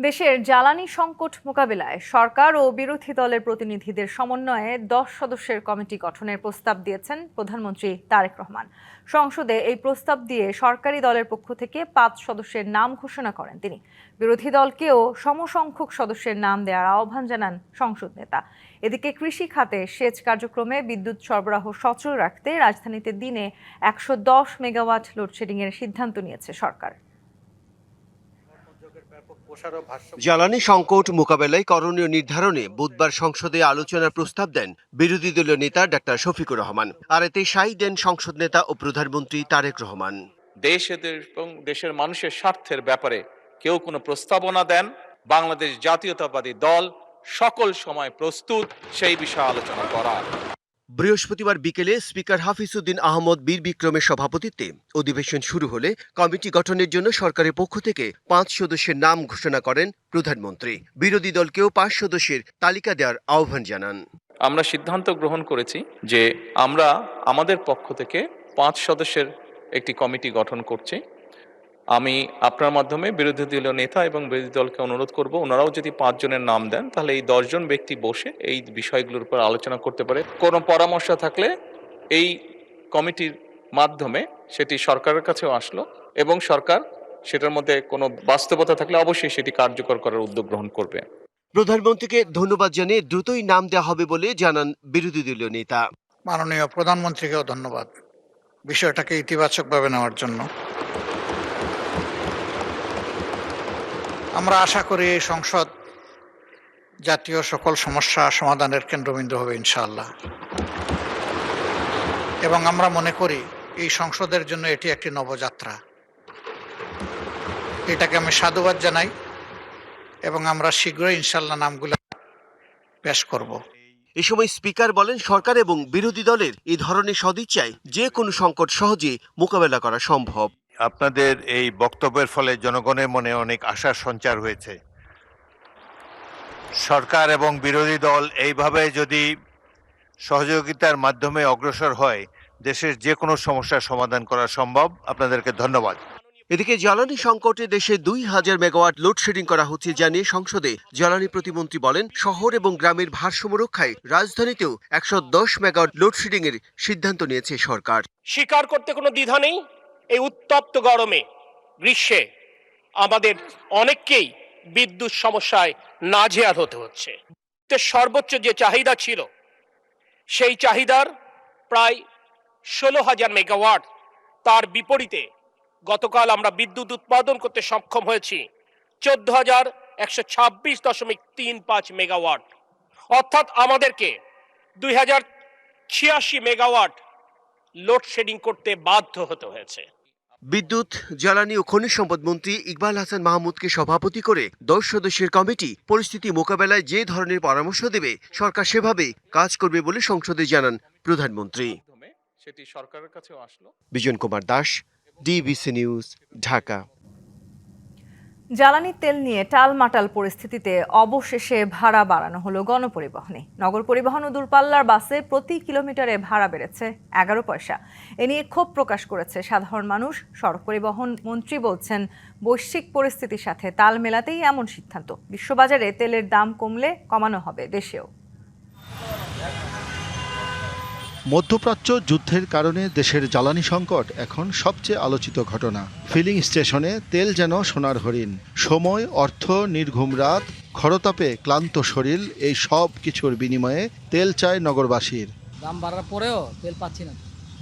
দেশের জ্বালানি সংকট মোকাবিলায় সরকার ও বিরোধী দলের প্রতিনিধিদের সমন্বয়ে 10 সদস্যের কমিটি গঠনের প্রস্তাব দিয়েছেন প্রধানমন্ত্রী তারেক রহমান। সংসদে এই প্রস্তাব দিয়ে সরকারি দলের পক্ষ থেকে 5 সদস্যের নাম ঘোষণা করেন তিনি। বিরোধী দলকেও সমসংখ্যক সদস্যের নাম দেওয়ার আহ্বান জানান সংসদ নেতা। এদিকে কৃষি খাতে সেচ কার্যক্রমে বিদ্যুৎ সরবরাহ সচল রাখতে রাজধানীতে দিনে 110 মেগাওয়াট লোডশেডিংয়ের সিদ্ধান্ত নিয়েছে সরকার। জ্বালানি সংকট মোকাবেলায় করণীয় নির্ধারণে বুধবার সংসদে আলোচনার প্রস্তাব দেন বিরোধী দলীয় নেতা ডাক্তার শফিকুর রহমান। আর এতে সাই দেন সংসদ নেতা ও প্রধানমন্ত্রী তারেক রহমান। এবং দেশের মানুষের স্বার্থের ব্যাপারে কেউ কোনো প্রস্তাবনা দেন, বাংলাদেশ জাতীয়তাবাদী দল সকল সময় প্রস্তুত সেই বিষয়ে আলোচনা করার। বৃহস্পতিবার বিকেলে স্পিকার হাফিজউদ্দিন আহমদ বীর বিক্রমের সভাপতিত্বে অধিবেশন শুরু হলে কমিটি গঠনের জন্য সরকারের পক্ষ থেকে 5 সদস্যের নাম ঘোষণা করেন প্রধানমন্ত্রী। বিরোধী দলকেও 5 সদস্যের তালিকা দেওয়ার আহ্বান জানান। আমরা সিদ্ধান্ত গ্রহণ করেছি যে আমরা আমাদের পক্ষ থেকে 5 সদস্যের একটি কমিটি গঠন করছি। আমি আপনার মাধ্যমে বিরোধী দলীয় নেতা এবং বিরোধী দলকে অনুরোধ করব, ওনারাও যদি 5 জনের নাম দেন তাহলে এই 10 জন ব্যক্তি বসে এই বিষয়গুলোর উপর আলোচনা করতে পারে। কোনো পরামর্শ থাকলে এই কমিটির মাধ্যমে সেটি সরকারের কাছেও আসলো এবং সরকার সেটার মধ্যে কোনো বাস্তবতা থাকলে অবশ্যই সেটি কার্যকর করার উদ্যোগ গ্রহণ করবে। প্রধানমন্ত্রীকে ধন্যবাদ জানিয়ে দ্রুতই নাম দেওয়া হবে বলে জানান বিরোধী দলীয় নেতা। মাননীয় প্রধানমন্ত্রীকেও ধন্যবাদ বিষয়টাকে ইতিবাচকভাবে নেওয়ার জন্য। আমরা আশা করি এই সংসদ জাতীয় সকল সমস্যা সমাধানের কেন্দ্রবিন্দু হবে ইনশাআল্লাহ, এবং আমরা মনে করি এই সংসদের জন্য এটি একটি নবযাত্রা। এটাকে আমি সাধুবাদ জানাই এবং আমরা শীঘ্রই ইনশাআল্লাহ নামগুলো পেশ করব। এ সময় স্পিকার বলেন, সরকার এবং বিরোধী দলের এই ধরনের সদিচ্ছায় যে কোনো সংকট সহজে মোকাবেলা করা সম্ভব। আপনাদের এই বক্তব্যের ফলে জনগণের মনে অনেক আশার সঞ্চার হয়েছে। সরকার এবং বিরোধী দল এইভাবে যদি সহযোগিতার মাধ্যমে অগ্রসর হয়, দেশের যে কোনো সমস্যার সমাধান করা সম্ভব। আপনাদেরকে ধন্যবাদ। এদিকে জ্বালানি সংকটে দেশে 2000 মেগাওয়াট লোডশেডিং করা হচ্ছে জানিয়ে সংসদে জ্বালানি প্রতিমন্ত্রী বলেন, শহর এবং গ্রামের ভারসাম্য রক্ষায় রাজধানীতেও 110 মেগাওয়াট লোডশেডিং এর সিদ্ধান্ত নিয়েছে সরকার। স্বীকার করতে কোনো দ্বিধা নেই, এই উত্তপ্ত গরমে গ্রীষ্মে আমাদের অনেককেই বিদ্যুৎ সমস্যায় নাজেহাল হতে হচ্ছে। সর্বোচ্চ যে চাহিদা ছিল সেই চাহিদার প্রায় 16,000 মেগাওয়াট, তার বিপরীতে গতকাল আমরা বিদ্যুৎ উৎপাদন করতে সক্ষম হয়েছি 14,126.35 মেগাওয়াট, অর্থাৎ আমাদেরকে 2086 মেগাওয়াট লোডশেডিং করতে বাধ্য হতে হয়েছে। বিদ্যুৎ, জ্বালানি ও খনিজ সম্পদ মন্ত্রী ইকবাল হাসান মাহমুদকে সভাপতি করে 10 সদস্যের কমিটি পরিস্থিতি মোকাবেলায় যে ধরনের পরামর্শ দেবে সরকার সেভাবে কাজ করবে বলে সংসদে জানান প্রধানমন্ত্রী। সেটি সরকারের কাছেও আসলো। Bijan Kumar Das, DBC news, Dhaka. জ্বালানি তেল নিয়ে টালমাটাল পরিস্থিতিতে অবশেষে ভাড়া বাড়ানো হলো গণপরিবহনে। নগর পরিবহন ও দূরপাল্লার বাসে প্রতি কিলোমিটারে ভাড়া বেড়েছে 11 পয়সা। এ নিয়ে ক্ষোভ প্রকাশ করেছে সাধারণ মানুষ। সড়ক পরিবহন মন্ত্রী বলছেন, বৈশ্বিক পরিস্থিতির সাথে তাল মেলাতেই এমন সিদ্ধান্ত। বিশ্ববাজারে তেলের দাম কমলে কমানো হবে দেশেও। মধ্যপ্রাচ্য যুদ্ধের কারণে দেশের জ্বালানি সংকট এখন সবচেয়ে আলোচিত ঘটনা। ফিলিং স্টেশনে তেল যেন সোনার হরিণ। সময়, অর্থ, নির্ঘুম রাত, খরতাপে ক্লান্ত শরীর, এই সব কিছুর বিনিময়ে তেল চায় নগরবাসীর। দাম বাড়ার পরেও তেল পাচ্ছি না।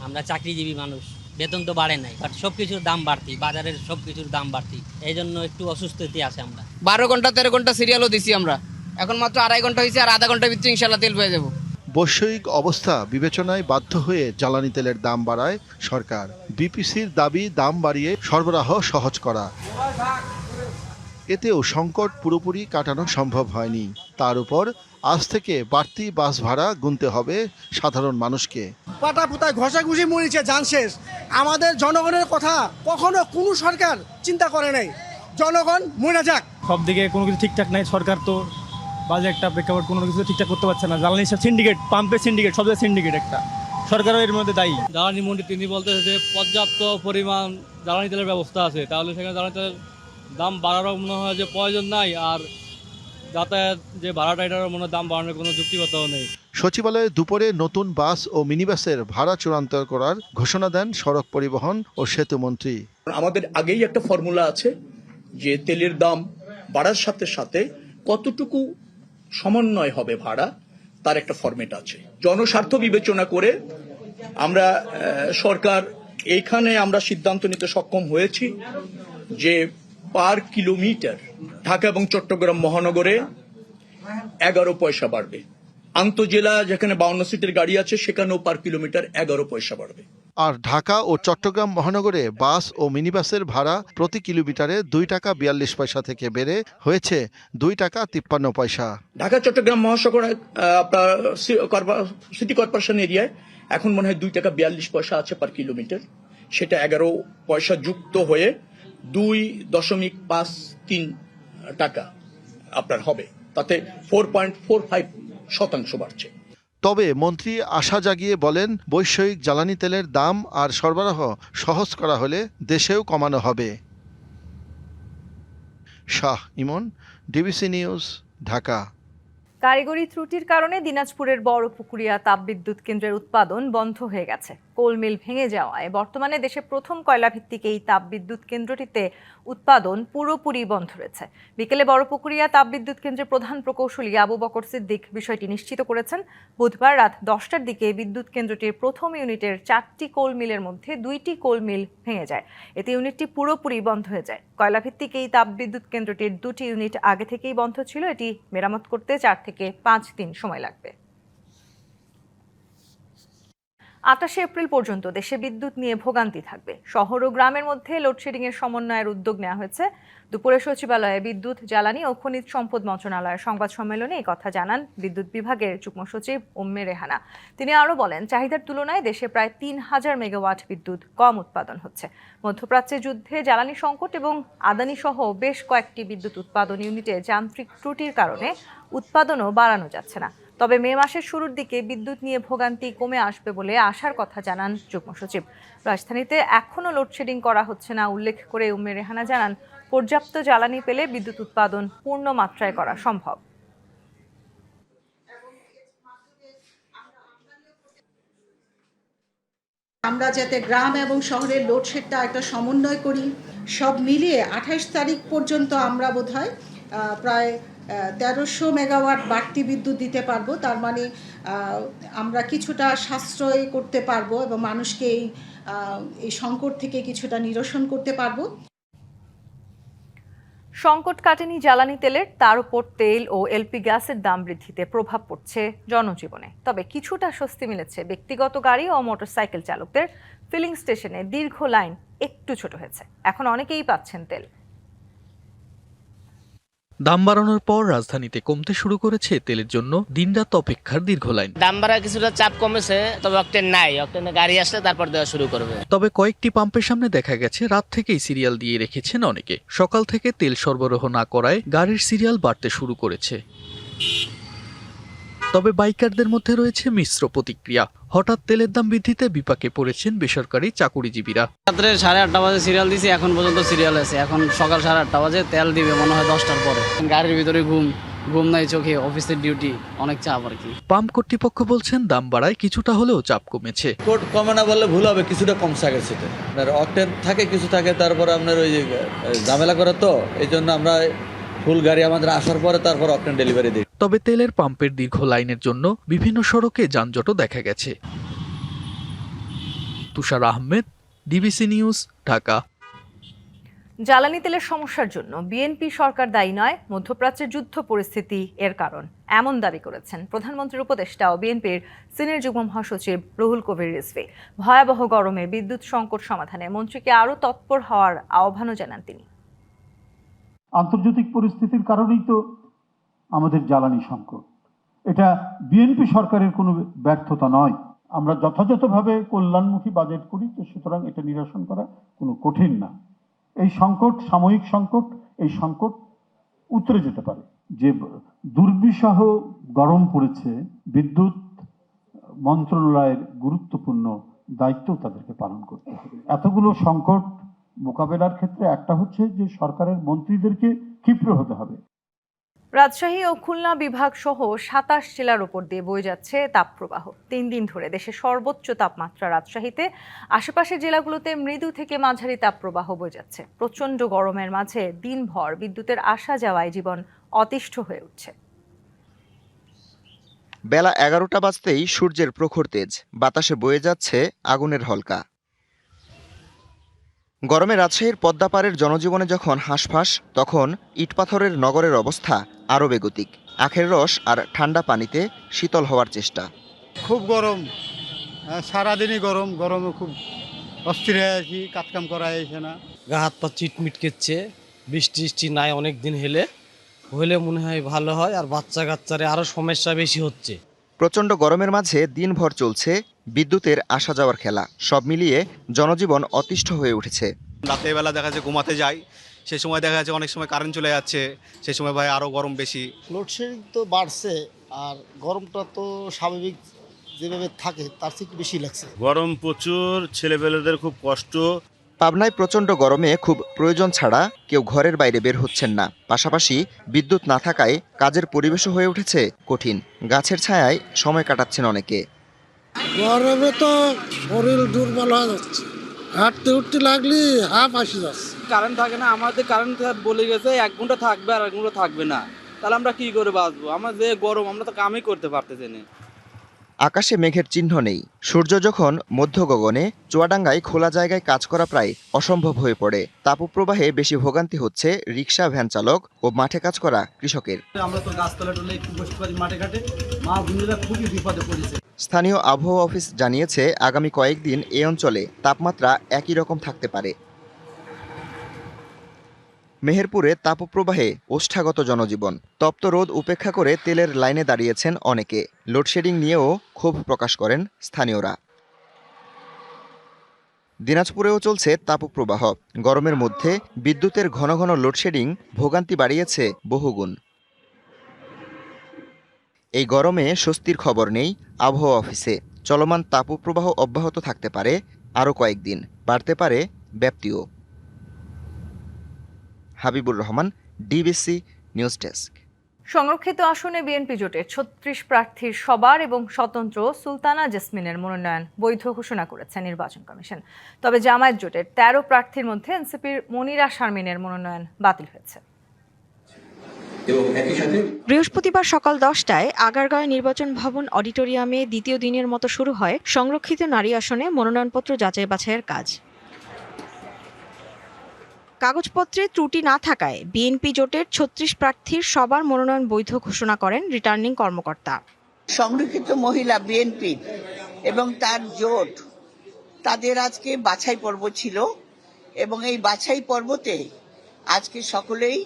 আমরা চাকরিজীবী মানুষ, বেতন তো বাড়ে নাই, বাট সবকিছুর দাম বাড়তি, বাজারের সবকিছুর দাম বাড়তি, এই জন্য একটু অসুস্থতে আছে আমরা। 12 ঘন্টা 13 ঘন্টা সিরিয়ালও দিছি আমরা, এখন মাত্র 2.5 ঘন্টা হয়েছে, আর আধা ঘন্টার ভিতরে ইনশাল্লাহ তেল পেয়ে যাবো। বৈষয়িক অবস্থা বিবেচনায় বাধ্য হয়ে জ্বালানি তেলের দাম বাড়ায় সরকার। বিপিসির দাবি দাম বাড়িয়ে সরবরাহ সহজ করা। এতেও সংকট পুরোপুরি কাটানো সম্ভব হয়নি। তার উপর আজ থেকে বাড়তি বাস ভাড়া গুনতে হবে সাধারণ মানুষকে। পাটা পুতায় ঘষাঘুষি মরিছে, জান শেষ। আমাদের জনগণের কথা কখনো কোনো সরকার চিন্তা করে নাই। জনগণ মরে যাক। সব দিকে কোনো কিছু ঠিকঠাক নাই। সরকার তো বাজেটটা প্রেক্ষাপট কোনো কিছু ঠিকঠাক করতে পারছে না। জ্বালানি সিন্ডিকেট, পাম্পের সিন্ডিকেট, সব সিন্ডিকেট একটা, সরকারও এর মধ্যে দায়ী। জ্বালানি মন্ত্রী তিনি বলতেছে যে পর্যাপ্ত পরিমাণ জ্বালানি তেলের ব্যবস্থা আছে, তাহলে সেখানে জ্বালানি তেলের দাম বাড়ারও মনে হয় যে প্রয়োজন নাই, আর যাতায়াত যে ভাড়াটা এটারও মনে হয় দাম বাড়ানোর কোনো যুক্তিগতও নেই। সচিবালয়ে দুপুরে নতুন বাস ও মিনিবাসের ভাড়া চূড়ান্ত করার ঘোষণা দেন সড়ক পরিবহন ও সেতু মন্ত্রী। আমাদের আগেই একটা ফর্মুলা আছে যে তেলের দাম বাড়ার সাথে সাথে কতটুকু সমন্বয় হবে ভাড়া, তার একটা ফরম্যাট আছে। জনস্বার্থ বিবেচনা করে আমরা সরকার এইখানে আমরা সিদ্ধান্ত নিতে সক্ষম হয়েছি যে পার কিলোমিটার ঢাকা এবং চট্টগ্রাম মহানগরে 11 পয়সা বাড়বে। আন্তজেলা যেখানে 52 সিটের গাড়ি আছে সেখানেও পার কিলোমিটার 11 পয়সা বাড়বে। আর ঢাকা ও চট্টগ্রাম মহানগরে বাস ও মিনিবাসের ভাড়া প্রতি কিলোমিটারে 2 টাকা 42 পয়সা থেকে বেড়ে হয়েছে 2 টাকা 53 পয়সা। ঢাকা চট্টগ্রাম মহাসাগর আপনার সিটি কর্পোরেশন এরিয়ায় এখন মনে হয় 2 টাকা 42 পয়সা আছে পার কিলোমিটার, সেটা 11 পয়সা যুক্ত হয়ে 2.53 টাকা আপনার হবে, তাতে 4.45% বাড়ছে। তবে মন্ত্রী আশা জাগিয়ে বলেন, বৈষয়িক জ্বালানি তেলের দাম আর সরবরাহ সহজ করা হলে দেশেও কমানো হবে। শাহ ইমন, ডিবিসি নিউজ, ঢাকা। কারিগরি ত্রুটির কারণে দিনাজপুরের বড়পুকুরিয়া তাপবিদ্যুৎ কেন্দ্রের উৎপাদন বন্ধ হয়ে গেছে। কোল মিল ভেঙে যাওয়ায় বর্তমানে দেশে প্রথম কয়লাভিত্তিক এই তাপবিদ্যুৎ কেন্দ্রটিতে উৎপাদন পুরোপুরি বন্ধ রয়েছে। বিকেলে বড়পুকুরিয়া তাপবিদ্যুৎ কেন্দ্রের প্রধান প্রকৌশলী আবু বকর সিদ্দিক বিষয়টি নিশ্চিত করেছেন। বুধবার রাত 10টার দিকে বিদ্যুৎ কেন্দ্রটির প্রথম ইউনিটের 4টি কোল মিলের মধ্যে 2টি কোল মিল ভেঙে যায়। এতে ইউনিটটি পুরোপুরি বন্ধ হয়ে যায়। কয়লাভিত্তিক এই তাপবিদ্যুৎ কেন্দ্রটির 2টি ইউনিট আগে থেকেই বন্ধ ছিল। এটি মেরামত করতে 4 থেকে 5 দিন সময় লাগবে। 28 এপ্রিল পর্যন্ত দেশে বিদ্যুৎ নিয়ে ভোগান্তি থাকবে। শহর ও গ্রামের মধ্যে লোডশেডিং এর সমন্বয়ের উদ্যোগ নেওয়া হয়েছে। দুপুরে সচিবালয়ে বিদ্যুৎ, জ্বালানি ও খনিজ সম্পদ মন্ত্রণালয়ের সংবাদ সম্মেলনে এই কথা জানান বিদ্যুৎ বিভাগের যুগ্ম সচিব উম্মে রেহানা। তিনি আরও বলেন, চাহিদার তুলনায় দেশে প্রায় 3000 মেগাওয়াট বিদ্যুৎ কম উৎপাদন হচ্ছে। মধ্যপ্রাচ্যে যুদ্ধে জ্বালানি সংকট এবং আদানি সহ বেশ কয়েকটি বিদ্যুৎ উৎপাদন ইউনিটে যান্ত্রিক ত্রুটির কারণে উৎপাদনও বাড়ানো যাচ্ছে না। তবে মে মাসের শুরুর দিকে বিদ্যুৎ নিয়ে ভোগান্তি কমে আসবে বলে আশার কথা জানান যুগ্ম সচিব। রাজধানীতে এখনও লোডশেডিং করা হচ্ছে না উল্লেখ করে উম্মে রেহানা জানান, পর্যাপ্ত জ্বালানি পেলে বিদ্যুৎ উৎপাদন পূর্ণ মাত্রায় করা সম্ভব। আমরা যাতে গ্রাম এবং শহরের লোডশেডটা একটা সমন্বয় করি, সব মিলিয়ে 28 তারিখ পর্যন্ত আমরা বোধহয় প্রায় 1300 মেগাওয়াট বাড়তি বিদ্যুৎ দিতে পারবো। তার মানে আমরা কিছুটা সাশ্রয় করতে পারবো এবং মানুষকে এই সংকট থেকে কিছুটা নিরসন করতে পারবো। সংকট কাটেনি জ্বালানি তেলের, তার উপর তেল ও এলপি গ্যাসের দাম বৃদ্ধিতে প্রভাব পড়ছে জনজীবনে। তবে কিছুটা স্বস্তি মিলেছে ব্যক্তিগত গাড়ি ও মোটরসাইকেল চালকদের। ফিলিং স্টেশনে দীর্ঘ লাইন একটু ছোট হয়েছে, এখন অনেকেই পাচ্ছেন তেল। দাম বাড়ানোর পর রাজধানীতে কমতে শুরু করেছে তেলের জন্য দিনরাত অপেক্ষার দীর্ঘ লাইন। দাম বাড়া কিছুটা চাপ কমেছে, তবে অকটেন নাই, অকটেনে গাড়ি আসলে তারপর দেওয়া শুরু করবে। তবে কয়েকটি পাম্পের সামনে দেখা গেছে রাত থেকেই সিরিয়াল দিয়ে রেখেছেন অনেকে। সকাল থেকে তেল সরবরাহ না করায় গাড়ির সিরিয়াল বাড়তে শুরু করেছে। তবে বাইকারদের মধ্যে রয়েছে মিশ্র প্রতিক্রিয়া। হঠাৎ তেলের দাম বৃদ্ধিতে বিপাকে পড়েছেন বেসরকারি চাকুরিজীবীরা। রাত্রে 8:30 বাজে সিরিয়াল দিয়েছি, এখন পর্যন্ত সিরিয়াল আছে। এখন সকাল 8:30 বাজে, তেল দিবে মনে হয় 10টার পরে। গাড়ির ভিতরে ঘুম নাই চোখে, অফিসের ডিউটি, অনেক চাপ আর কি। পাম্প কর্তৃপক্ষ বলছেন দাম বাড়ায় কিছুটা হলেও চাপ কমেছে। কমে না বললে ভুল হবে, কিছুটা কমছে আগের সাথে। আপনার অকটেন থাকে, কিছু থাকে, তারপরে আপনার ওই যে ঝামেলা করে, তো এই জন্য আমরা ফুল গাড়ি আমাদের আসার পরে তারপর অকটেন ডেলিভারি দিই। তবে তেলের পাম্পের দীর্ঘ লাইনের জন্য বিভিন্ন সড়কে যানজটও দেখা গেছে। তুষার আহমেদ, ডিবিসি নিউজ, ঢাকা। জ্বালানি তেলের সমস্যার জন্য বিএনপি সরকার দায়ী নয়, মধ্যপ্রাচ্যের যুদ্ধ পরিস্থিতি এর কারণ, এমন দাবি করেছেন প্রধানমন্ত্রীর উপদেষ্টা ও বিএনপির সিনিয়র যুগ্ম মহাসচিব রুহুল কবির রিজভী। ভয়াবহ গরমে বিদ্যুৎ সংকট সমাধানে মন্ত্রীকে আরও তৎপর হওয়ার আহ্বানও জানান তিনি। আন্তর্জাতিক পরিস্থিতির কারণেই তো আমাদের জ্বালানি সংকট। এটা বিএনপি সরকারের কোনো ব্যর্থতা নয়। আমরা যথাযথভাবে কল্যাণমুখী বাজেট করি, তো সুতরাং এটা নিরসন করা কোনো কঠিন না। এই সংকট সাময়িক সংকট, এই সংকট উতরে যেতে পারে। যে দুর্বিষহ গরম পড়েছে, বিদ্যুৎ মন্ত্রণালয়ের গুরুত্বপূর্ণ দায়িত্ব তাদেরকে পালন করতে হবে। এতগুলো সংকট মোকাবেলার ক্ষেত্রে একটা হচ্ছে যে সরকারের মন্ত্রীদেরকে ক্ষিপ্র হতে হবে। রাজশাহী ও খুলনা বিভাগ সহ ২৭ জেলার উপর দিয়ে বয়ে যাচ্ছে তাপপ্রবাহ। ৩ দিন ধরে দেশের সর্বোচ্চ তাপমাত্রা রাজশাহীতে, আশেপাশের জেলাগুলোতে মৃদু থেকে মাঝারি তাপপ্রবাহ বয়ে যাচ্ছে। প্রচণ্ড গরমের মাঝে দিনভর বিদ্যুতের আসা যাওয়ায় জীবন অতিষ্ঠ হয়ে উঠছে। বেলা ১১টা বাজতেই সূর্যের প্রখর তেজ, বাতাসে বয়ে যাচ্ছে আগুনের হলকা। গরমে রাজশাহীর পদ্মাপাড়ের জনজীবনে যখন হাঁসফাঁস, তখন ইটপাথরের নগরের অবস্থা আরও বেগতিক। আখের রস আর ঠান্ডা পানিতে শীতল হওয়ার চেষ্টা। খুব গরম, সারাদিনই গরম, গরমে খুব অস্থির হয়ে আছি, কাজকাম করা যাচ্ছে না। গা হাত পা চিটমিট করছে, বৃষ্টি নাই অনেক দিন হলে মনে হয় ভালো হয়, আর বাচ্চা কাচ্চারে আরও সমস্যা বেশি হচ্ছে। প্রচণ্ড গরমের মাঝে দিনভর চলছে বিদ্যুতের আসা যাওয়ার খেলা। সব মিলিয়ে জনজীবন অতিষ্ঠ হয়ে উঠেছে। রাতের বেলা দেখা যাচ্ছে ঘুমাতে যাই, সেই সময় দেখা যাচ্ছে অনেক সময় কারেন্ট চলে যাচ্ছে, সেই সময় ভাই আরও গরম বেশি। লোডশেডিং তো বাড়ছে, আর গরমটা তো স্বাভাবিক যেভাবে থাকে তার থেকে বেশি লাগছে। গরম প্রচুর, ছেলেপেলেদের খুব কষ্ট। পাবনায় প্রচণ্ড গরমে খুব প্রয়োজন ছাড়া কেউ ঘরের বাইরে বের হচ্ছেন না। পাশাপাশি বিদ্যুৎ না থাকায় কাজের পরিবেশও হয়ে উঠেছে কঠিন। গাছের ছায়ায় সময় কাটাচ্ছেন অনেকে। গরমে তো শরীর দুর্বল হয়ে যাচ্ছে, হাঁটতে উঠতে লাগলে হাফ আসি যাচ্ছে। কারেন্ট থাকে না, আমাদের কারেন্ট বলে গেছে 1 ঘন্টা থাকবে আর 1 ঘন্টা থাকবে না, তাহলে আমরা কি করে বাঁচবো? আমার যে গরম, আমরা তো কামই করতে পারতেছি না। আকাশে মেঘের চিহ্ন নেই। সূর্য যখন মধ্য গগনে, চুয়াডাঙ্গায় খোলা জায়গায় কাজ করা প্রায় অসম্ভব হয়ে পড়ে। তাপপ্রবাহে বেশি ভোগান্তি হচ্ছে রিক্সা, ভ্যান চালক ও মাঠে কাজ করা কৃষকের। আমরা তো গাছতলা টলে একটু বসতে পারি, মাঠে ঘাটে, মা বোনেরা খুবই বিপদে পড়েছে। স্থানীয় আবহাওয়া অফিস জানিয়েছে, আগামী কয়েকদিন এই অঞ্চলে তাপমাত্রা একই রকম থাকতে পারে। মেহেরপুরে তাপপ্রবাহে ওষ্ঠাগত জনজীবন। তপ্ত রোদ উপেক্ষা করে তেলের লাইনে দাঁড়িয়েছেন অনেকে। লোডশেডিং নিয়েও ক্ষোভ প্রকাশ করেন স্থানীয়রা। দিনাজপুরেও চলছে তাপপ্রবাহ। গরমের মধ্যে বিদ্যুতের ঘন ঘন লোডশেডিং ভোগান্তি বাড়িয়েছে বহুগুণ। এই গরমে স্বস্তির খবর নেই আবহাওয়া অফিসে। চলমান তাপপ্রবাহ অব্যাহত থাকতে পারে আরও কয়েকদিন, বাড়তে পারে ব্যাপ্তিও। Habibur Rahman, DBC news desk. সংরক্ষিত আসনে বিএনপি জোটের ৩৬ প্রার্থীর সবার এবং স্বতন্ত্র সুলতানা জেসমিনের মনোনয়ন বৈধ ঘোষণা করেছে নির্বাচন কমিশন। তবে জামায়াত জোটের ১৩ প্রার্থীর মধ্যে এনসিপির মনিরা শারমিনের মনোনয়ন বাতিল হয়েছে। বৃহস্পতিবার সকাল 10টায় আগারগাঁও নির্বাচন ভবন অডিটোরিয়ামে দ্বিতীয় দিনের মতো শুরু হয় সংরক্ষিত নারী আসনে মনোনয়নপত্র যাচাই বাছাইয়ের কাজ। কাগজপত্রে ত্রুটি না থাকায় বিএনপি জোটের ৩৬ প্রার্থীর সবার মনোনয়ন বৈধ ঘোষণা করেন রিটার্নিং কর্মকর্তা। সংরক্ষিত মহিলা বিএনপি এবং তার জোট, তাদের আজকে বাছাই পর্ব ছিল এবং এই বাছাই পর্বতে আজকে সকলেই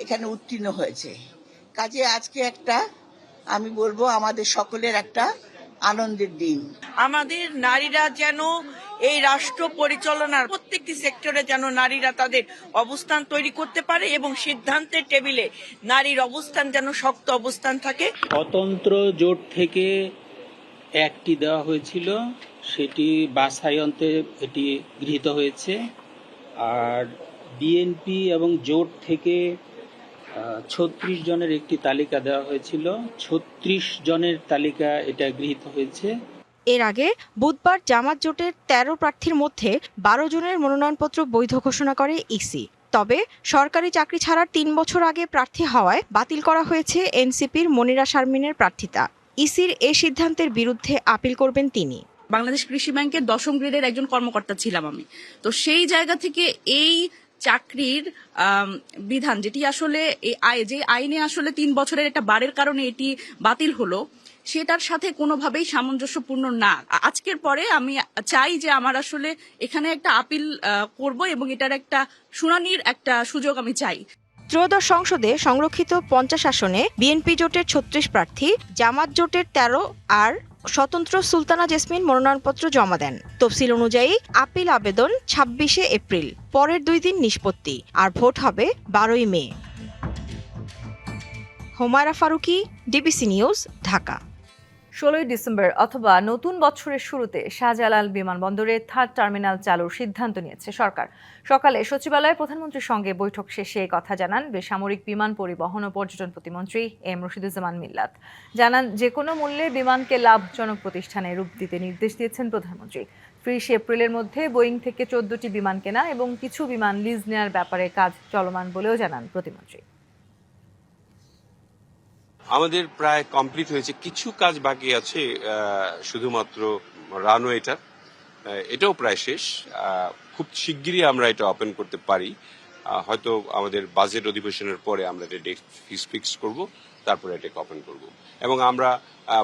এখানে উত্তীর্ণ হয়েছে। কাজে আজকে একটা, আমি বলবো, আমাদের সকলের একটা আনন্দের দিন। আমাদের নারীরা যেন এই রাষ্ট্র পরিচালনার প্রত্যেকটি সেক্টরে যেন নারীরা তাদের অবস্থান তৈরি করতে পারে এবং সিদ্ধান্তের টেবিলে নারীর অবস্থান যেন শক্ত অবস্থান থাকে। স্বতন্ত্র জোট থেকে একটি দেওয়া হয়েছিল, সেটি বাছাই অন্তে এটি গৃহীত হয়েছে। আর বিএনপি এবং জোট থেকে ৩৬ জনের একটি তালিকা দেওয়া হয়েছিল, ৩৬ জনের তালিকা এটা গৃহীত হয়েছে। এর আগে বুধবার জামাত জোটের ১৩ প্রার্থীর মধ্যে ১২ জনের মনোনয়নপত্র বৈধ ঘোষণা করে ইসি। তবে সরকারি চাকরি ছাড়ার ৩ বছর আগে প্রার্থী হওয়ায় বাতিল করা হয়েছে এনসিপির মনিরা শারমিনের প্রার্থিতা। ইসির এ সিদ্ধান্তের বিরুদ্ধে আপিল করবেন তিনি। বাংলাদেশ কৃষি ব্যাংকের ১০ম গ্রেডের একজন কর্মকর্তা ছিলাম আমি, তো সেই জায়গা থেকে এই চাকরির বিধান, যেটি আসলে যে আইনে আসলে ৩ বছরের একটা বারের কারণে এটি বাতিল হলো, সেটার সাথে কোনোভাবেই সামঞ্জস্যপূর্ণ না। আজকের পরে আমি চাই যে আমার আসলে এখানে একটা আপিল করব এবং এটার একটা শুনানির একটা সুযোগ আমি চাই। ত্রয়োদশ সংসদে সংরক্ষিত ৫০ আসনে বিএনপি জোটের ৩৬ প্রার্থী, জামাত জোটের ১৩ আর স্বতন্ত্র সুলতানা জেসমিন মনোনয়নপত্র জমা দেন। তফসিল অনুযায়ী আপিল আবেদন ২৬শে এপ্রিল, পরের 2 দিন নিষ্পত্তি, আর ভোট হবে ১২ই May. Humaira Faruqui, DBC news, Dhaka. 16 December অথবা নতুন বছরের শুরুতে শাহজালাল বিমানবন্দরে 3rd টার্মিনাল চালুর সিদ্ধান্ত নিয়েছে সরকার। সকালে সচিবালয়ে প্রধানমন্ত্রীর সঙ্গে বৈঠক শেষে এই কথা জানান বেসামরিক বিমান পরিবহন ও পর্যটন প্রতিমন্ত্রী এম রশিদুজ্জামান মিল্লাত। জানান, যে কোনো মূল্যে বিমানকে লাভজনক প্রতিষ্ঠানে রূপ দিতে নির্দেশ দিয়েছেন প্রধানমন্ত্রী। 30 এপ্রিলের মধ্যে বোয়িং থেকে 14টি বিমান কেনা এবং কিছু বিমান লিজ নেওয়ার ব্যাপারে কাজ চলমান বলেও জানান প্রতিমন্ত্রী। আমাদের প্রায় কমপ্লিট হয়েছে, কিছু কাজ বাকি আছে, শুধুমাত্র রানওয়েটা, এটাও প্রায় শেষ। খুব শিগগিরই আমরা এটা ওপেন করতে পারি, হয়তো আমাদের বাজেট অধিবেশনের পরে আমরা এটা ডেট ফিক্স করব, তারপরে এটাকে ওপেন করব। এবং আমরা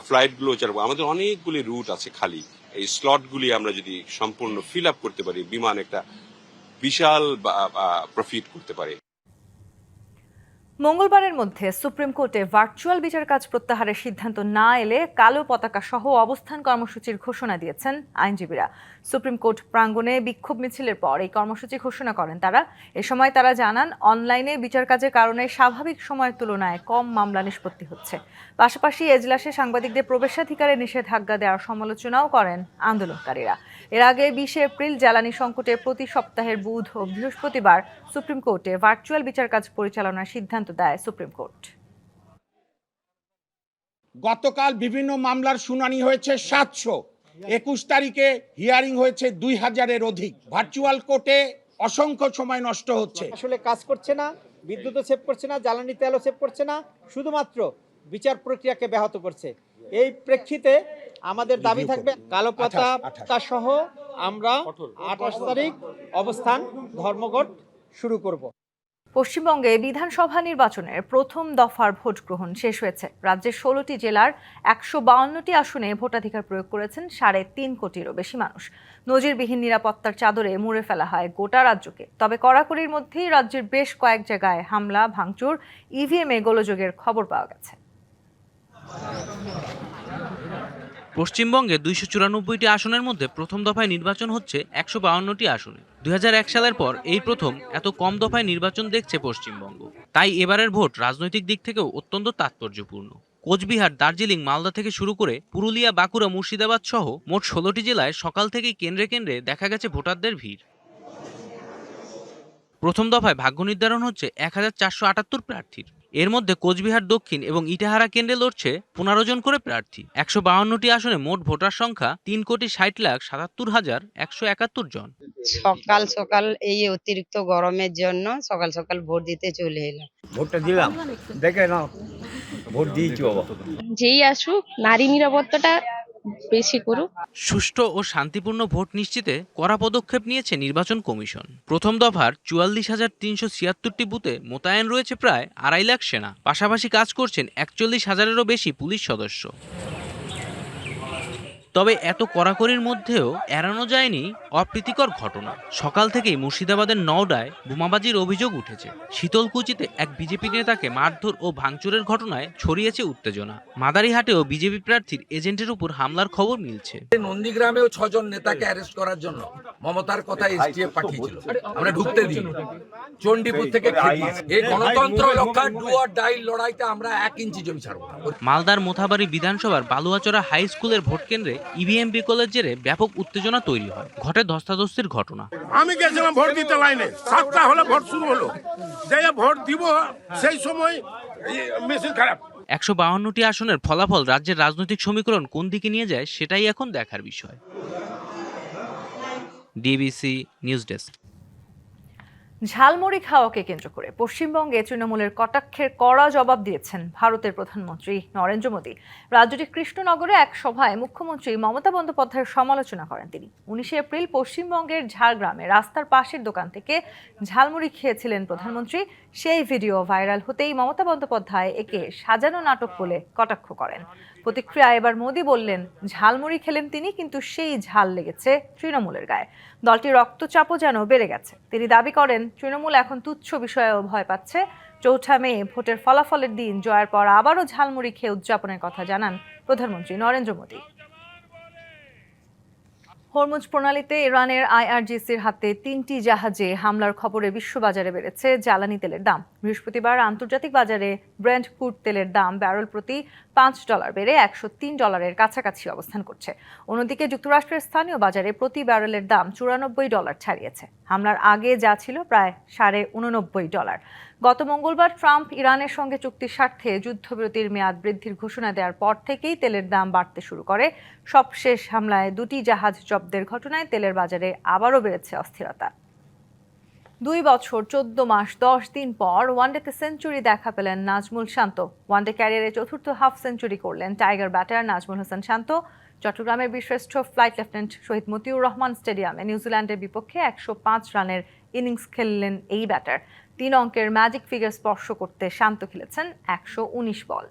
ফ্লাইটগুলো চালাবো, আমাদের অনেকগুলি রুট আছে খালি, এই স্লটগুলি আমরা যদি সম্পূর্ণ ফিল আপ করতে পারি, বিমান একটা বিশাল প্রফিট করতে পারে। মঙ্গলবারের মধ্যে সুপ্রিম কোর্টে ভার্চুয়াল বিচার কাজ প্রত্যাহারের সিদ্ধান্ত না এলে কালো পতাকা সহ অবস্থান কর্মসূচির ঘোষণা দিয়েছেন আইনজীবীরা। সুপ্রিম কোর্ট প্রাঙ্গণে বিক্ষোভ মিছিলের পর এই কর্মসূচি ঘোষণা করেন তারা। এ সময় তারা জানান, অনলাইনে বিচার কাজের কারণে স্বাভাবিক সময়ের তুলনায় কম মামলা নিষ্পত্তি হচ্ছে। পাশাপাশি এজলাসে সাংবাদিকদের প্রবেশাধিকারে নিষেধাজ্ঞা দেওয়ার সমালোচনাও করেন আন্দোলনকারীরা। এর আগে 20 এপ্রিল জ্বালানি সংকটে প্রতি সপ্তাহের বুধ ও বৃহস্পতিবার সুপ্রিম কোর্টে ভার্চুয়াল বিচার কাজ পরিচালনার সিদ্ধান্ত দেয় সুপ্রিম কোর্ট। গতকাল বিভিন্ন মামলার শুনানি হয়েছে 700, 21 তারিখে হিয়ারিং হয়েছে 2000-এর অধিক। ভার্চুয়াল কোর্টে অসংখ্য সময় নষ্ট হচ্ছে, আসলে কাজ করছে না, বিদ্যুৎও সেভ করছে না, জ্বালানি তেলও সেভ করছে না, শুধুমাত্র বিচার প্রক্রিয়াকে ব্যাহত করছে। এই প্রেক্ষিতে আমাদের দাবি থাকবে কালো পতাকা সহ আমরা 28 তারিখ অবস্থান ধর্মঘট শুরু করব। পশ্চিমবঙ্গে বিধানসভা নির্বাচনের প্রথম দফার ভোট গ্রহণ শেষ হয়েছে। রাজ্যের 16টি জেলার 152টি আসনে ভোটাধিকার প্রয়োগ করেছেন 3.5 কোটিরও বেশি মানুষ। নজিরবিহীন নিরাপত্তার চাদরে মুড়ে ফেলা হয় গোটা রাজ্যকে। তবে কড়াকড়ির মধ্যেই রাজ্যের বেশ কয়েক জায়গায় হামলা, ভাঙচুর, ইভিএমে গোলযোগের খবর পাওয়া গেছে। পশ্চিমবঙ্গে 294টি আসনের মধ্যে প্রথম দফায় নির্বাচন হচ্ছে 152টি আসনে। 2001 সালের পর এই প্রথম এত কম দফায় নির্বাচন দেখছে পশ্চিমবঙ্গ। তাই এবারের ভোট রাজনৈতিক দিক থেকেও অত্যন্ত তাৎপর্যপূর্ণ। কোচবিহার, দার্জিলিং, মালদা থেকে শুরু করে পুরুলিয়া, বাঁকুড়া, মুর্শিদাবাদ সহ মোট 16টি জেলায় সকাল থেকেই কেন্দ্রে কেন্দ্রে দেখা গেছে ভোটারদের ভিড়। প্রথম দফায় ভাগ্য নির্ধারণ হচ্ছে 1478 প্রার্থীর। এর মধ্যে কোচবিহার দক্ষিণ এবং ইটাহারা কেন্দ্রে লড়ছে 15 জন করে প্রার্থী। 152টি আসনে মোট ভোটার সংখ্যা 3,60,77,171 জন। সকাল সকাল এই অতিরিক্ত গরমের জন্য সকাল সকাল ভোট দিতে চলে এলাম। ভোটটা দিলাম, দেখে নাও ভোট দিয়েছি বাবা। যেই আসুক, নারী নিরাপত্তাটা বেশি করুক। সুষ্ঠু ও শান্তিপূর্ণ ভোট নিশ্চিতে কড়া পদক্ষেপ নিয়েছে নির্বাচন কমিশন। প্রথম দফার 44,376টি বুথে মোতায়েন রয়েছে প্রায় 2.5 লাখ সেনা। পাশাপাশি কাজ করছেন 41,000-এরও বেশি পুলিশ সদস্য। তবে এত কড়াকড়ির মধ্যেও এড়ানো যায়নি অপ্রীতিকর ঘটনা। সকাল থেকেই মুর্শিদাবাদের নওডায় বোমাবাজির অভিযোগ উঠেছে। শীতলকুচিতে এক বিজেপি নেতাকে মারধর ও ভাঙচুরের ঘটনায় ছড়িয়েছে উত্তেজনা। মাদারিহাটেও বিজেপি প্রার্থীর এজেন্টের উপর হামলার খবর মিলছে। নন্দীগ্রামেও 6 জন নেতাকে অ্যারেস্ট করার জন্য মমতার কথা এসটিএফ পাঠিয়েছিল, আমরা ঢুকতে দিই। চণ্ডীপুর থেকে এই গণতন্ত্র রক্ষার ডু অর ডাই লড়াইতে আমরা 1 ইঞ্চি জমি ছাড়ব না। মালদার মোথাবাড়ি বিধানসভার বালুয়াচড়া হাই স্কুলের ভোট কেন্দ্রে ইভিএম বিকলের জেরে ব্যাপক উত্তেজনা তৈরি হয়। ঘটে ধস্তাধস্তির ঘটনা। আমি গেছিলাম ভোট দিতে লাইনে, 7টা হলে ভোট শুরু হলো, যাই ভোট দিব সেই সময় মেশিন খারাপ। 152টি আসনের ফলাফল রাজ্যের রাজনৈতিক সমীকরণ কোন দিকে নিয়ে যায় সেটাই এখন দেখার বিষয়। DBC news desk. ঝালমুড়ি খাওয়াকে কেন্দ্র করে পশ্চিমবঙ্গে তৃণমূলের কটাক্ষের কড়া জবাব দিয়েছেন ভারতের প্রধানমন্ত্রী নরেন্দ্র মোদী। রাজ্যটির কৃষ্ণনগরে এক সভায় মুখ্যমন্ত্রী মমতা বন্দ্যোপাধ্যায়ের সমালোচনা করেন তিনি। 19 এপ্রিল পশ্চিমবঙ্গের ঝাড়গ্রামে রাস্তার পাশের দোকান থেকে ঝালমুড়ি খেয়েছিলেন প্রধানমন্ত্রী। সেই ভিডিও ভাইরাল হতেই মমতা বন্দ্যোপাধ্যায় একে সাজানো নাটক বলে কটাক্ষ করেন। প্রতিক্রিয়া এবার মোদী বললেন, ঝালমুড়ি খেলেন তিনি, কিন্তু সেই ঝাল লেগেছে তৃণমূলের গায়ে। দলটির রক্তচাপও যেন বেড়ে গেছে। তিনি দাবি করেন, তৃণমূল এখন তুচ্ছ বিষয়েও ভয় পাচ্ছে। 4 মে ভোটের ফলাফলের দিন জয়ের পর আবারও ঝালমুড়ি খেয়ে উদযাপনের কথা জানান প্রধানমন্ত্রী নরেন্দ্র মোদী। হরমুজ প্রণালীতে ইরানের আইআরজিসির হাতে 3টি জাহাজে হামলার খবরে বিশ্ববাজারে বেড়েছে জ্বালানি তেলের দাম। বৃহস্পতিবার আন্তর্জাতিক বাজারে ব্রেন্ট ক্রুড তেলের দাম ব্যারেল প্রতি $5 বেড়ে $103 কাছাকাছি অবস্থান করছে। অন্যদিকে যুক্তরাষ্ট্রের স্থানীয় বাজারে প্রতি ব্যারেলের দাম $94 ছাড়িয়েছে। হামলার আগে যা ছিল প্রায় $89.5। গত মঙ্গলবার ট্রাম্প ইরানের সঙ্গে চুক্তির স্বার্থে যুদ্ধবিরতির মেয়াদ বৃদ্ধির ঘোষণা দেওয়ার পর থেকেই তেলের দাম বাড়তে শুরু করে। সবশেষ হামলায় 2টি জাহাজ জব্দের ঘটনায় তেলের বাজারে আবারও বেড়েছে অস্থিরতা। 2 বছর 14 মাস 10 দিন পর ওয়ানডেতে সেঞ্চুরি দেখা পেলেন নাজমুল শান্ত। ওয়ানডে ক্যারিয়ারে চতুর্থ হাফ সেঞ্চুরি করলেন টাইগার ব্যাটার নাজমুল হাসান শান্ত। চট্টগ্রামের বীরশ্রেষ্ঠ ফ্লাইট লেফটেন্যান্ট শহীদ মতিউর রহমান স্টেডিয়ামে নিউজিল্যান্ডের বিপক্ষে 105 রানের ইনিংস খেললেন এই ব্যাটার। 3 অঙ্কের ম্যাজিক ফিগার স্পর্শ করতে শান্ত খেলেছেন 119 বল।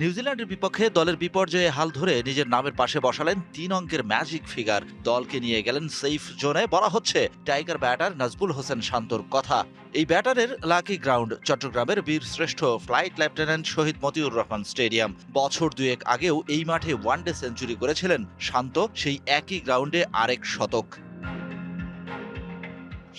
নিউজিল্যান্ডের বিপক্ষে দলের বিপর্যয়ে হাল ধরে নিজের নামের পাশে বসালেন 3 অঙ্কের ম্যাজিক ফিগার। দলকে নিয়ে গেলেন সেফ জোনে। বলা হচ্ছে টাইগার ব্যাটার নাজমুল হোসেন শান্তর কথা। এই ব্যাটারের লাকি গ্রাউন্ড চট্টগ্রামের বীরশ্রেষ্ঠ ফ্লাইট লেফটেন্যান্ট শহীদ মতিউর রহমান স্টেডিয়াম। বছর 2 আগেও এই মাঠে ওয়ানডে সেঞ্চুরি করেছিলেন শান্ত, সেই একই গ্রাউন্ডে আরেক শতক।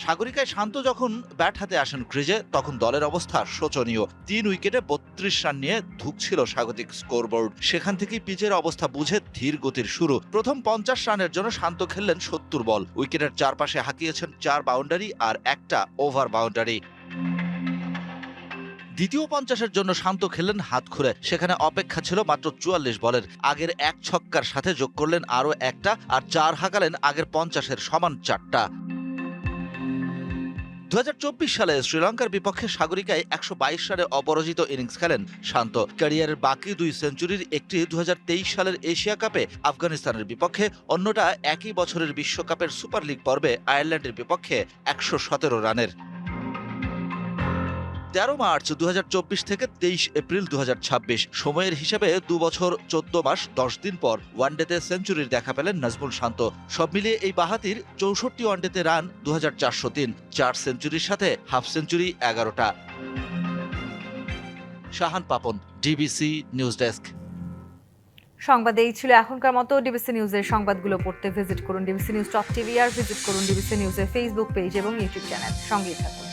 সাগরিকায় শান্ত যখন ব্যাট হাতে আসেন ক্রিজে, তখন দলের অবস্থা শোচনীয়। 3 উইকেটে 32 রান নিয়ে ধুঁকছিল স্বাগতিক স্কোরবোর্ড। সেখান থেকেই পিচের অবস্থা বুঝে ধীর গতির শুরু। প্রথম 50 রানের জন্য শান্ত খেললেন 70 বল। উইকেটের চারপাশে হাঁকিয়েছেন 4 বাউন্ডারি আর একটা ওভার বাউন্ডারি। দ্বিতীয় 50-এর জন্য শান্ত খেললেন হাত খুলে। সেখানে অপেক্ষা ছিল মাত্র 44 বলের। আগের 1 ছক্কার সাথে যোগ করলেন আরও একটা, আর 4 হাঁকালেন আগের 50-এর সমান 4টা। 2024 সালে শ্রীলঙ্কার বিপক্ষে সাগরিকায় 122 রানে অপরাজিত ইনিংস খেলেন শান্ত। ক্যারিয়ারের বাকি 2 সেঞ্চুরির একটি 2023 সালের এশিয়া কাপে আফগানিস্তানের বিপক্ষে, অন্যটা একই বছরের বিশ্বকাপের সুপার লিগ পর্বে আয়ারল্যান্ডের বিপক্ষে 117 রানের। 13 মার্চ 2024 থেকে 23 এপ্রিল 2026 সময়ের হিসাবে 2 বছর 14 মাস 10 দিন পর ওয়ানডেতে সেঞ্চুরির দেখা পেলেন নাজমুল শান্ত। সব মিলিয়ে এই বাহাতির 64 ওয়ানডেতে রান 2403, 4 সেঞ্চুরির সাথে হাফ সেঞ্চুরি 11টা। Shahan Papon, DBC news desk. সংবাদ এই ছিল এখনকার মতো। ডিবিসি নিউজের সংবাদগুলো পড়তে ভিজিট করুন dbcnews.tv আর ভিজিট করুন ডিবিসি নিউজের ফেসবুক পেজ এবং ইউটিউব চ্যানেল। সঙ্গেই থাকুন।